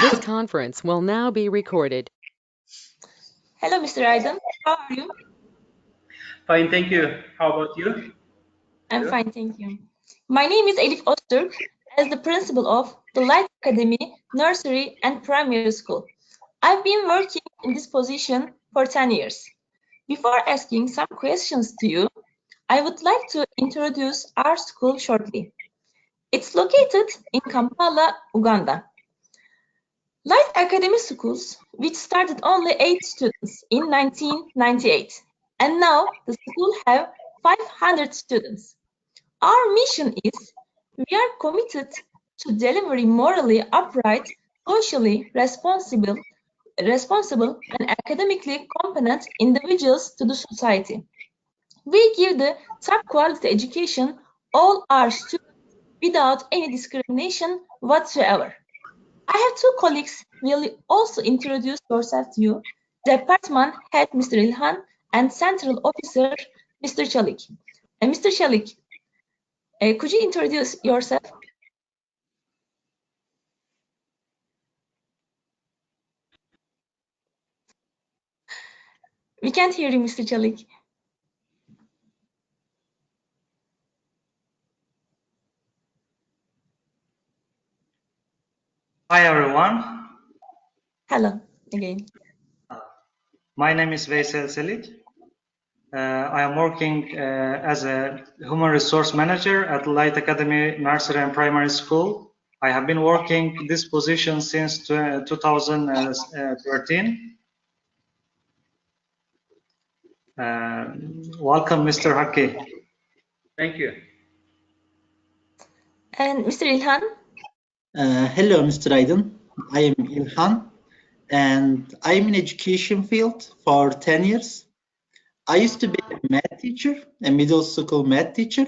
This conference will now be recorded. Hello, Mr. Aydın. How are you? Fine, thank you. How about you? I'm fine, thank you. My name is Elif Öztürk, as the principal of the Light Academy Nursery and Primary School. I've been working in this position for 10 years. Before asking some questions to you, I would like to introduce our school shortly. It's located in Kampala, Uganda. Light Academy Schools, which started only 8 students in 1998, and now the school have 500 students. Our mission is we are committed to delivering morally upright, socially responsible, and academically competent individuals to the society. We give the top quality education all our students without any discrimination whatsoever. I have two colleagues. Will also introduce yourself to you. Department Head Mr. İlhan and Central Officer Mr. Çelik. Mr. Çelik, could you introduce yourself? We can't hear you, Mr. Çelik. Hi, everyone. Hello again. My name is Veysel Selik. I am working as a human resource manager at Light Academy Nursery and Primary School. I have been working this position since 2013. Welcome, Mr. Hakkı. Thank you. And Mr. İlhan? Hello, Mr. Aydın. I am İlhan, and I'm in education field for 10 years. I used to be a math teacher, a middle school math teacher,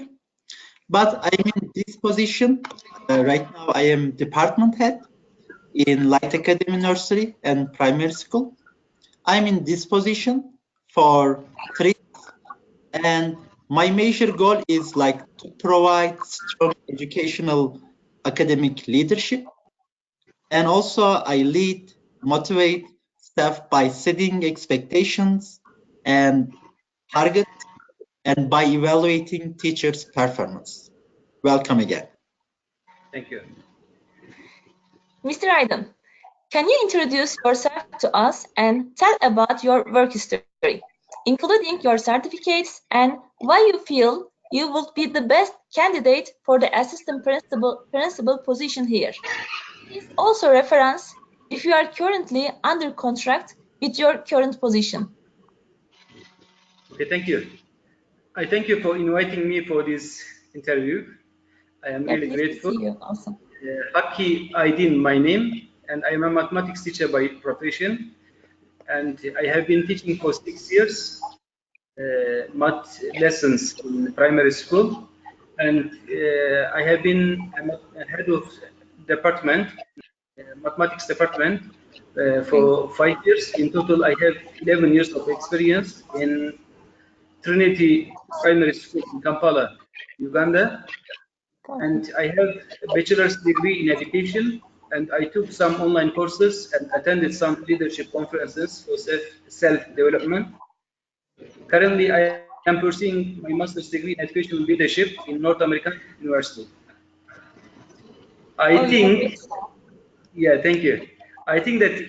but I'm in this position. Right now, I am department head in Light Academy Nursery and Primary School. I'm in this position for 3 years, and my major goal is to provide strong educational academic leadership. And also I lead, motivate staff by setting expectations and targets and by evaluating teachers' performance. Welcome again. Thank you. Mr. Aydın, can you introduce yourself to us and tell about your work history, including your certificates and why you feel you would be the best candidate for the assistant principal position here? Please also reference if you are currently under contract with your current position. Okay, thank you. I thank you for inviting me for this interview. I am really grateful. To see you also. Hakkı Aydın, my name, and I am a mathematics teacher by profession. And I have been teaching for 6 years math lessons in primary school. And I have been a head of department, mathematics department, for 5 years. In total, I have 11 years of experience in Trinity Primary School in Kampala, Uganda. And I have a bachelor's degree in education, and I took some online courses and attended some leadership conferences for self-development. Currently, I am pursuing my master's degree in educational leadership in North American University. I think, yeah, thank you. I think that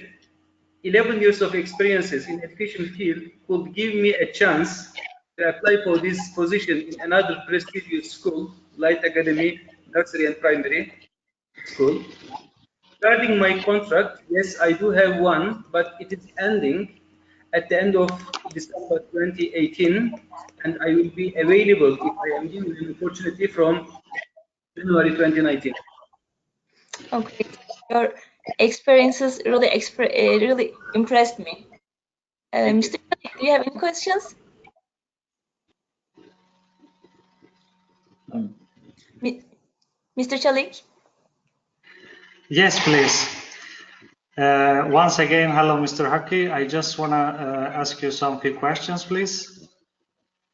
11 years of experiences in education field could give me a chance to apply for this position in another prestigious school, Light Academy Nursery and Primary School. Regarding my contract, yes, I do have one, but it is ending at the end of December 2018, and I will be available if I am given an opportunity from January 2019. Okay, your experiences really impressed me. Mr. Çelik, do you have any questions? Mr. Çelik? Yes, please. Once again, hello, Mr. Hakkı. I just want to ask you some few questions, please.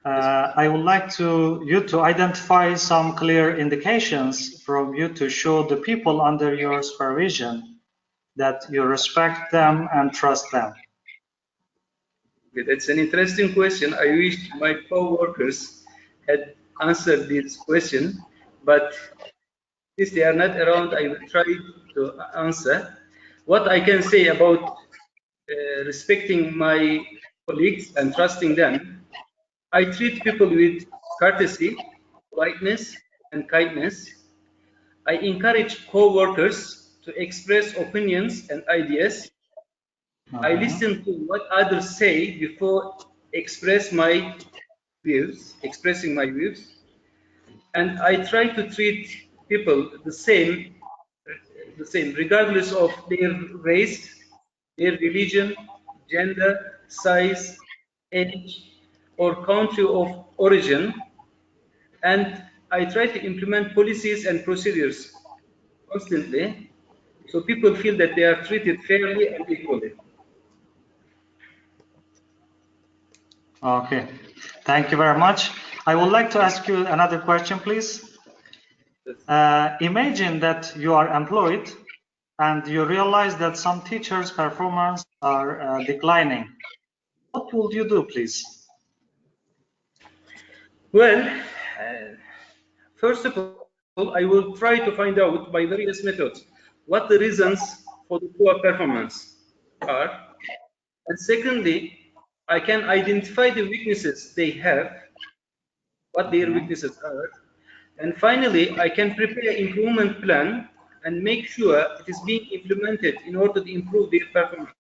I would like you to identify some clear indications from you to show the people under your supervision that you respect them and trust them? That's an interesting question. I wish my co-workers had answered this question, but since they are not around, I will try to answer. What I can say about respecting my colleagues and trusting them, I treat people with courtesy, politeness, and kindness. I encourage co-workers to express opinions and ideas. I listen to what others say before expressing my views, and I try to treat people the same, regardless of their race, their religion, gender, size, age, or country of origin. And I try to implement policies and procedures constantly so people feel that they are treated fairly and equally. Okay, thank you very much. I would like to ask you another question, please. Imagine that you are employed and you realize that some teachers' performance are declining. What would you do, please? Well, first of all, I will try to find out by various methods what the reasons for the poor performance are. And secondly, I can identify the weaknesses they have, what their weaknesses are. And finally, I can prepare an improvement plan and make sure it is being implemented in order to improve their performance.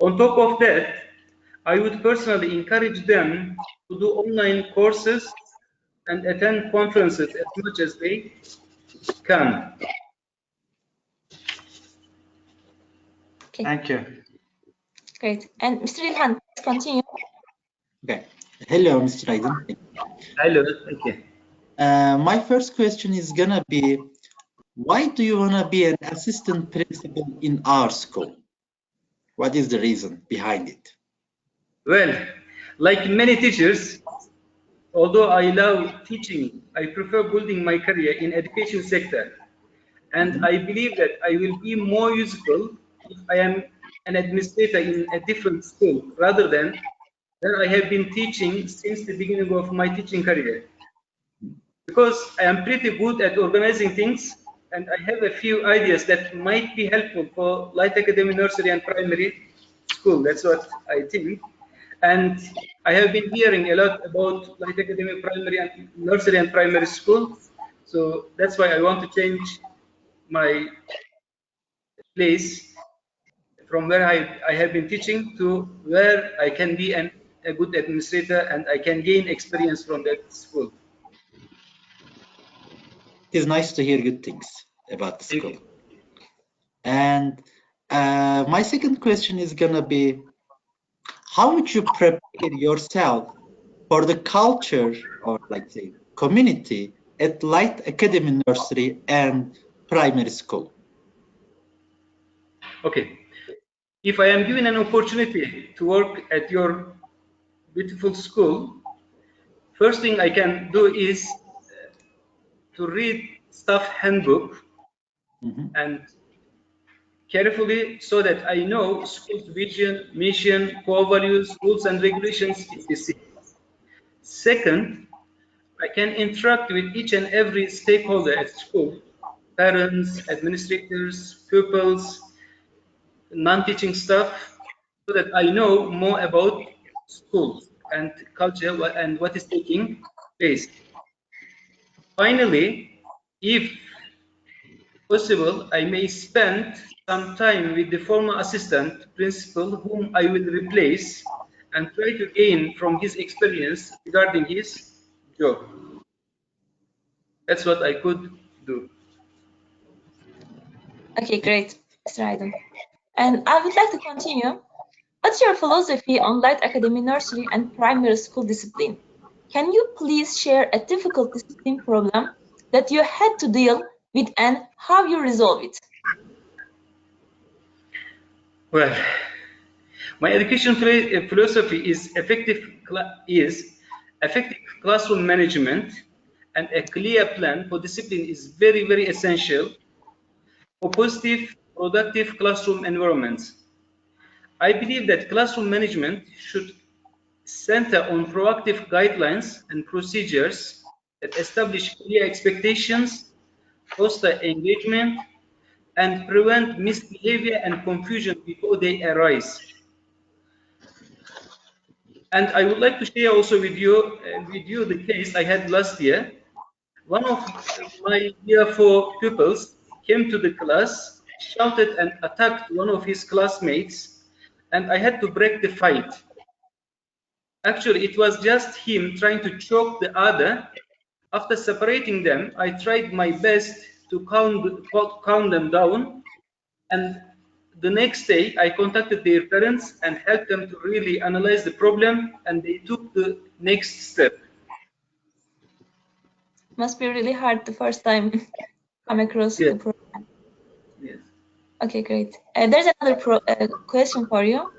On top of that, I would personally encourage them to do online courses and attend conferences as much as they can. Okay. Thank you. Great. And Mr. Ilhan, please continue. Okay. Hello, Mr. Aydin. Hello, thank you. My first question is gonna be, why do you wanna be an assistant principal in our school? What is the reason behind it? Well, like many teachers, although I love teaching, I prefer building my career in education sector. And I believe that I will be more useful if I am an administrator in a different school rather than I have been teaching since the beginning of my teaching career. Because I am pretty good at organizing things and I have a few ideas that might be helpful for Light Academy Nursery and Primary School. That's what I think. And I have been hearing a lot about Light Academy Primary and Nursery and Primary School. So that's why I want to change my place from where I have been teaching to where I can be a good administrator and I can gain experience from that school. It is nice to hear good things about the Thank school. you. And my second question is gonna be, how would you prepare yourself for the culture or like the community at Light Academy Nursery and Primary School? Okay. If I am given an opportunity to work at your beautiful school, first thing I can do is to read staff handbook and carefully so that I know school's vision, mission, core values, rules and regulations, etc. Second, I can interact with each and every stakeholder at school, parents, administrators, pupils, non-teaching staff, so that I know more about school and culture and what is taking place. Finally, if possible, I may spend some time with the former assistant principal whom I will replace and try to gain from his experience regarding his job. That's what I could do. Okay, great, Mr. Aydin. And I would like to continue. What's your philosophy on Light Academy Nursery and Primary School discipline? Can you please share a difficult discipline problem that you had to deal with and how you resolve it? Well, my education philosophy is effective classroom management, and a clear plan for discipline is very, very essential for positive productive classroom environments. I believe that classroom management should center on proactive guidelines and procedures that establish clear expectations, foster engagement, and prevent misbehavior and confusion before they arise. And I would like to share also with you the case I had last year. One of my year 4 pupils came to the class, shouted and attacked one of his classmates, and I had to break the fight. Actually, it was just him trying to choke the other. After separating them, I tried my best to calm them down, and the next day I contacted their parents and helped them to really analyze the problem, and they took the next step. Must be really hard the first time come across Yes. the program. Yes. Okay, great. There's another question for you.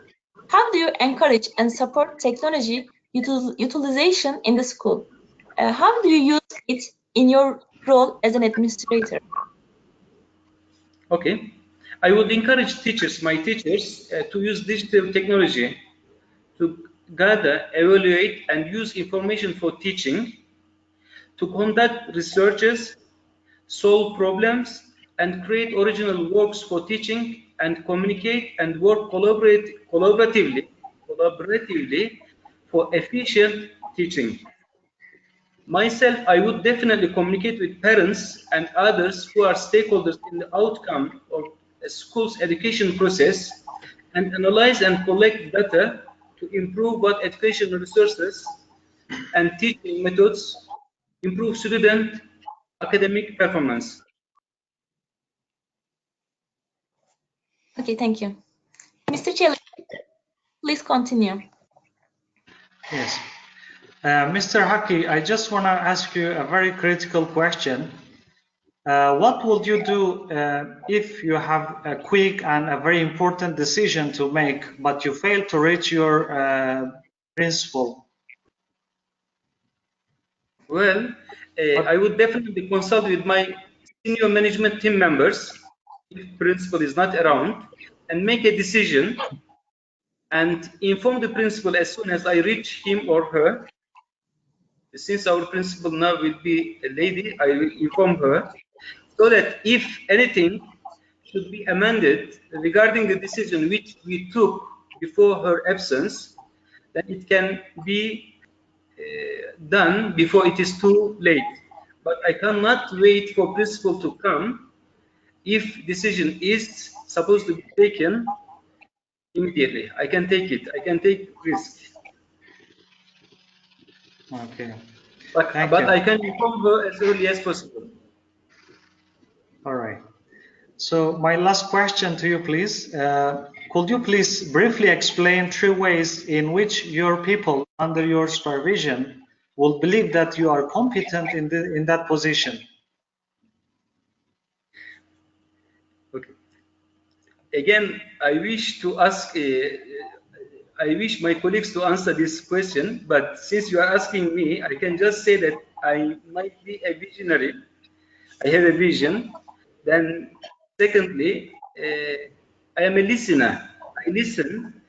How do you encourage and support technology utilization in the school? How do you use it in your role as an administrator? Okay. I would encourage my teachers, to use digital technology to gather, evaluate, and use information for teaching, to conduct researches, solve problems, and create original works for teaching, and communicate and work collaboratively for efficient teaching. Myself, I would definitely communicate with parents and others who are stakeholders in the outcome of a school's education process, and analyze and collect data to improve what educational resources and teaching methods improve student academic performance. Okay, thank you. Mr. Chelly, please continue. Yes. Mr. Haki, I just want to ask you a very critical question. What would you do if you have a quick and a very important decision to make, but you fail to reach your principal? Well, I would definitely consult with my senior management team members if principal is not around, and make a decision and inform the principal as soon as I reach him or her. Since our principal now will be a lady, I will inform her, so that if anything should be amended regarding the decision which we took before her absence, then it can be done before it is too late. But I cannot wait for principal to come if decision is supposed to be taken immediately. I can take it. I can take risk. Okay. But I can inform her as early as possible. All right. So my last question to you, please. Could you please briefly explain 3 ways in which your people under your supervision will believe that you are competent in that position? Okay. Again, I wish to ask. I wish my colleagues to answer this question, but since you are asking me, I can just say that I might be a visionary. I have a vision. Then, secondly, I am a listener. I listen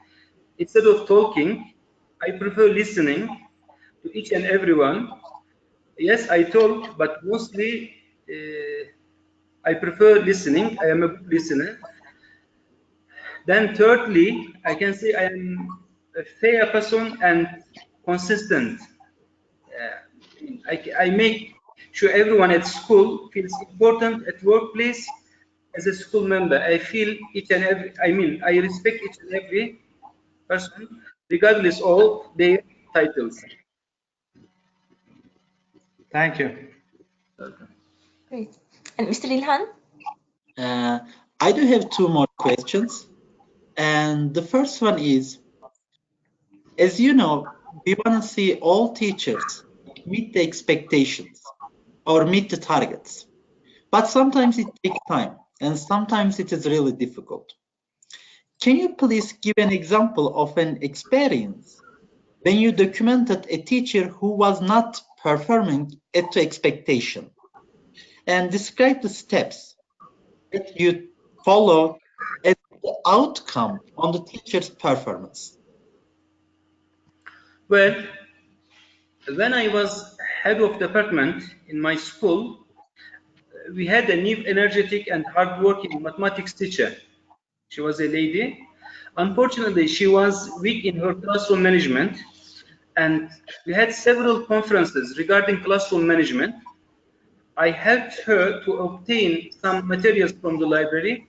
instead of talking. I prefer listening to each and everyone. Yes, I talk, but mostly I prefer listening. I am a good listener. Then thirdly, I can say I am a fair person and consistent. I make sure everyone at school feels important at workplace. As a school member, I feel each and every, I respect each and every person, regardless of their titles. Thank you. Great. And Mr. Ilhan? I do have 2 more questions. And the first one is, as you know, we want to see all teachers meet the expectations or meet the targets. But sometimes it takes time, and sometimes it is really difficult. Can you please give an example of an experience when you documented a teacher who was not performing at the expectation, and describe the steps that you follow as the outcome on the teacher's performance? Well, when I was head of department in my school, we had a new, energetic, and hardworking mathematics teacher. She was a lady. Unfortunately, she was weak in her classroom management, and we had several conferences regarding classroom management. I helped her to obtain some materials from the library.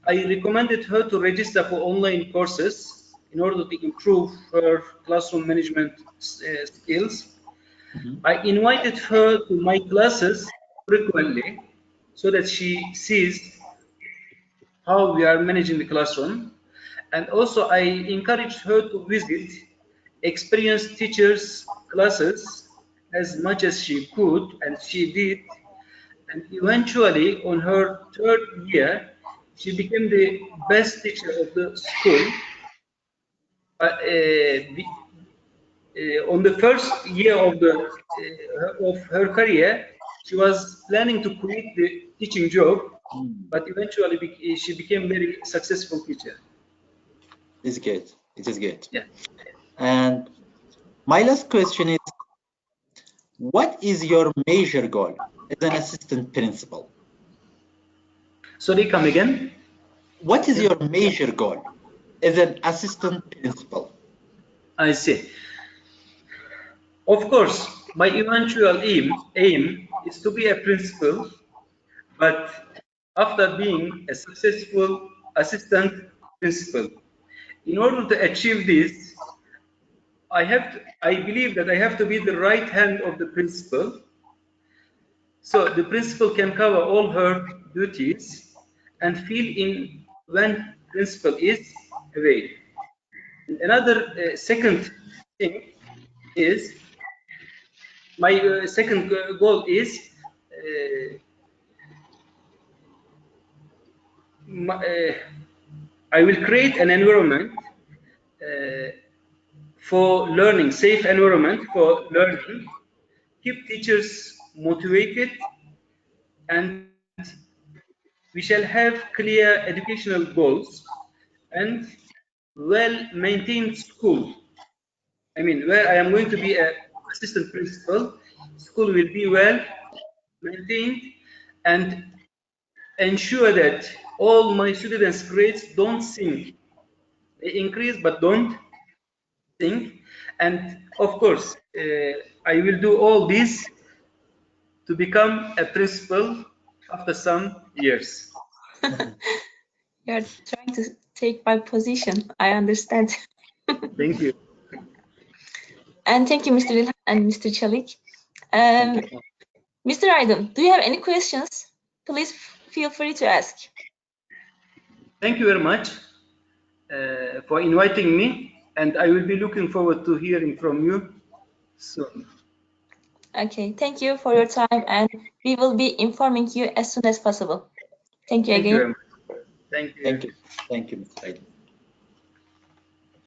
I recommended her to register for online courses in order to improve her classroom management skills. I invited her to my classes frequently so that she sees how we are managing the classroom. And also I encouraged her to visit experienced teachers' classes as much as she could, and she did. And eventually, on her third year, she became the best teacher of the school. On the first year of her career, she was planning to quit the teaching job, but eventually she became a very successful teacher. It's good. It is good. Yeah. And my last question is, what is your major goal as an assistant principal? Sorry, come again? What is your major goal as an assistant principal? I see. Of course, my eventual aim is to be a principal, but after being a successful assistant principal. In order to achieve this, I believe that I have to be the right hand of the principal. So the principal can cover all her duties and fill in when principal is away. Another second thing is, my second goal is I will create an environment for learning, safe environment for learning, keep teachers motivated, and we shall have clear educational goals and well-maintained school. I mean, where I am going to be an assistant principal, school will be well maintained and ensure that all my students' grades don't sink. They increase but don't sink. And of course, I will do all this to become a principal after some years. You're trying to take my position. I understand. Thank you. And thank you, Mr. Ilhan and Mr. Çelik. Mr. Aydın, do you have any questions? Please feel free to ask. Thank you very much for inviting me, and I will be looking forward to hearing from you soon. Okay, thank you for your time, and we will be informing you as soon as possible. Thank you again. Thank you very much. Thank you. Thank you. Thank you, Mr. Aydın.